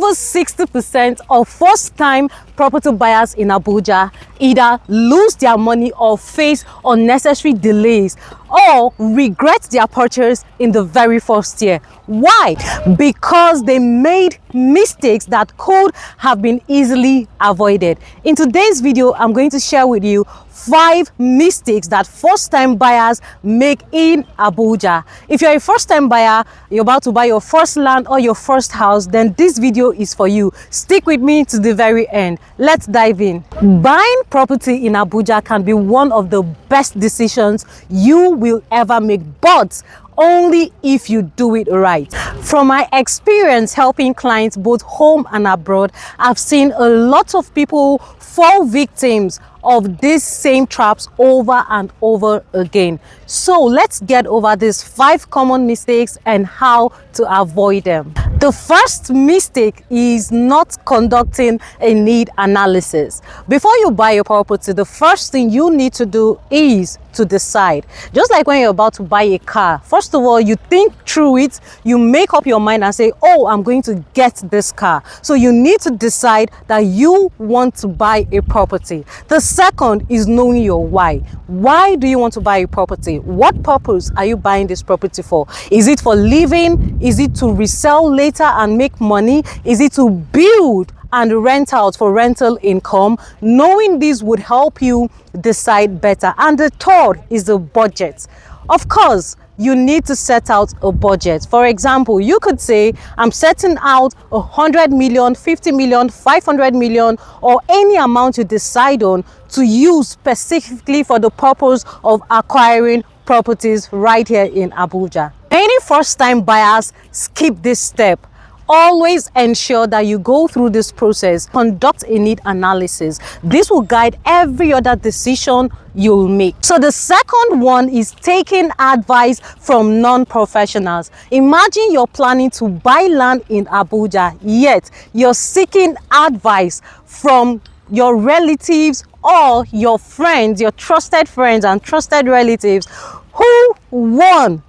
over 60% of first-time property buyers in Abuja either lose their money or face unnecessary delays or regret their purchase in the very first year. Why? Because they made mistakes that could have been easily avoided. In today's video, I'm going to share with you 5 mistakes that first-time buyers make in Abuja. If you're a first-time buyer, you're about to buy your first land or your first house, then this video is for you. Stick with me to the very end. Let's dive in. Buying property in Abuja can be one of the best decisions you will ever make, but only if you do it right. From my experience helping clients both home and abroad, I've seen a lot of people fall victims of these same traps over and over again. So let's get over these 5 common mistakes and how to avoid them. The first mistake is not conducting a need analysis. Before you buy a property, the first thing you need to do is to decide. Just like when you're about to buy a car, first of all, you think through it, you make up your mind and say, oh, I'm going to get this car. So you need to decide that you want to buy a property. The second is knowing your why. Why do you want to buy a property? What purpose are you buying this property for? Is it for living? Is it to resell later and make money? Is it to build and rent out for rental income? Knowing this would help you decide better. And the third is the budget. Of course, you need to set out a budget. For example, you could say, I'm setting out 100 million, 50 million, 500 million, or any amount you decide on to use specifically for the purpose of acquiring properties right here in Abuja. Many first-time buyers skip this step. Always ensure that you go through this process. Conduct a need analysis. This will guide every other decision you'll make. So the second one is taking advice from non-professionals. Imagine you're planning to buy land in Abuja, yet you're seeking advice from your relatives or your friends, your trusted friends and trusted relatives who, one,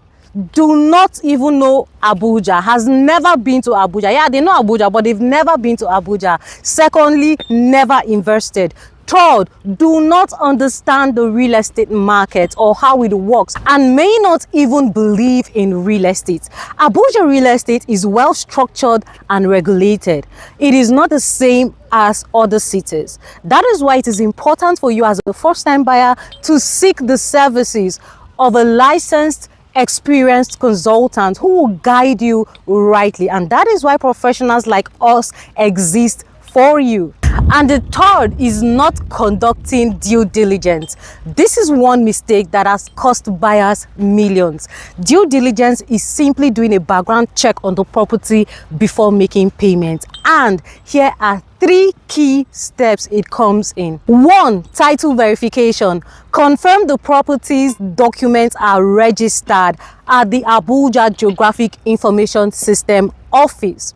do not even know Abuja, has never been to Abuja. Yeah, they know Abuja, but they've never been to Abuja. Secondly, never invested. Third, do not understand the real estate market or how it works and may not even believe in real estate. Abuja real estate is well structured and regulated. It is not the same as other cities. That is why it is important for you as a first-time buyer to seek the services of a licensed, experienced consultant who will guide you rightly, and that is why professionals like us exist for you. And the third is not conducting due diligence. This is one mistake that has cost buyers millions. Due diligence is simply doing a background check on the property before making payments. And here are 3 key steps it comes in. 1. Title verification. Confirm the property's documents are registered at the Abuja Geographic Information System office.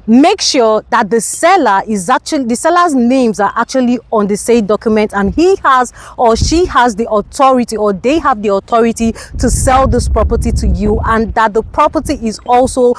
Make sure that the seller's names are actually on the said document and he has or she has the authority or they have the authority to sell this property to you, and that the property is also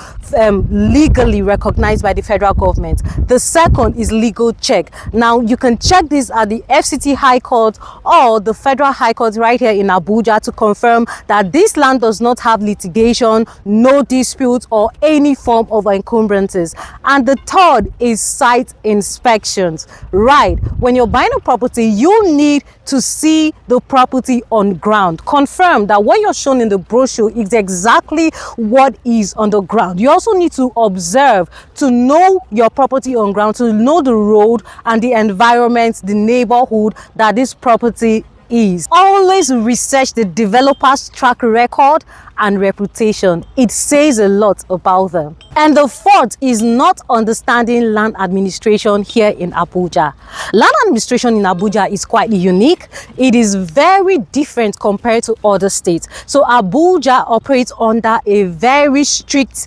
legally recognized by the federal government. The second is legal check. Now you can check this at the FCT High Court or the Federal High Court right here in Abuja to confirm that this land does not have litigation, no disputes or any form of encumbrances. And the third is site inspections. Right, when you're buying a property, you need to see the property on ground. Confirm that what you're shown in the brochure is exactly what is on the ground. You also need to observe to know your property on ground, to know the road and the environment, the neighborhood that this property is. Always research the developer's track record and reputation. It says a lot about them. And the fourth is not understanding land administration here in Abuja. Land administration in Abuja is quite unique. It is very different compared to other states. So Abuja operates under a very strict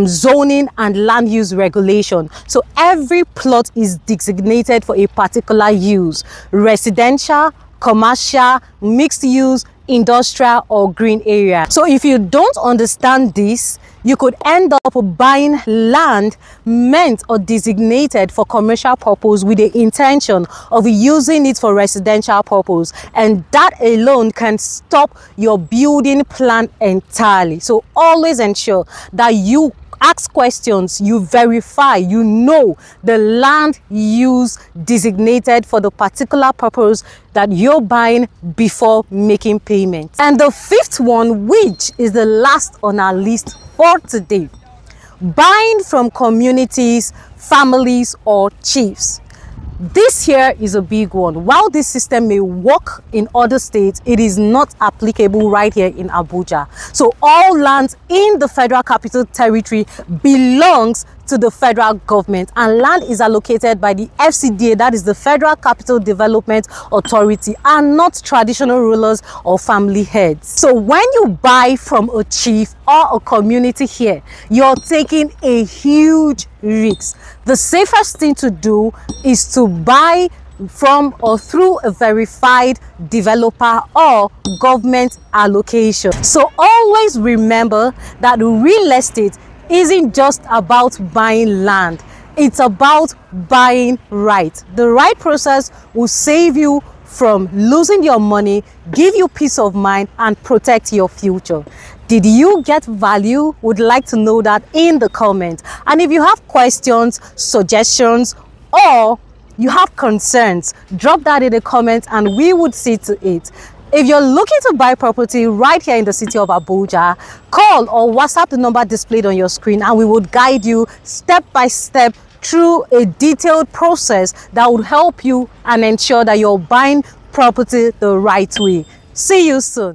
zoning and land use regulation. So every plot is designated for a particular use: residential, commercial, mixed use, industrial or green area. So if you don't understand this, You could end up buying land meant or designated for commercial purpose with the intention of using it for residential purpose, and that alone can stop your building plan entirely. So always ensure that you ask questions, you verify, you know the land use designated for the particular purpose that you're buying before making payments. And the fifth one, which is the last on our list for today, buying from communities, families, or chiefs. This here is a big one. While this system may work in other states, it is not applicable right here in Abuja. So all lands in the Federal Capital Territory belongs to the federal government, and land is allocated by the FCDA, that is the Federal Capital Development Authority, and not traditional rulers or family heads. So when you buy from a chief or a community here, you're taking a huge risk. The safest thing to do is to buy from or through a verified developer or government allocation. So always remember that real estate isn't just about buying land, it's about buying right. The right process will save you from losing your money, give you peace of mind, and protect your future. Did you get value? Would like to know that in the comments. And if you have questions, suggestions, or you have concerns, drop that in the comments and we would see to it. If you're looking to buy property right here in the city of Abuja, call or WhatsApp the number displayed on your screen and we would guide you step by step through a detailed process that would help you and ensure that you're buying property the right way. See you soon.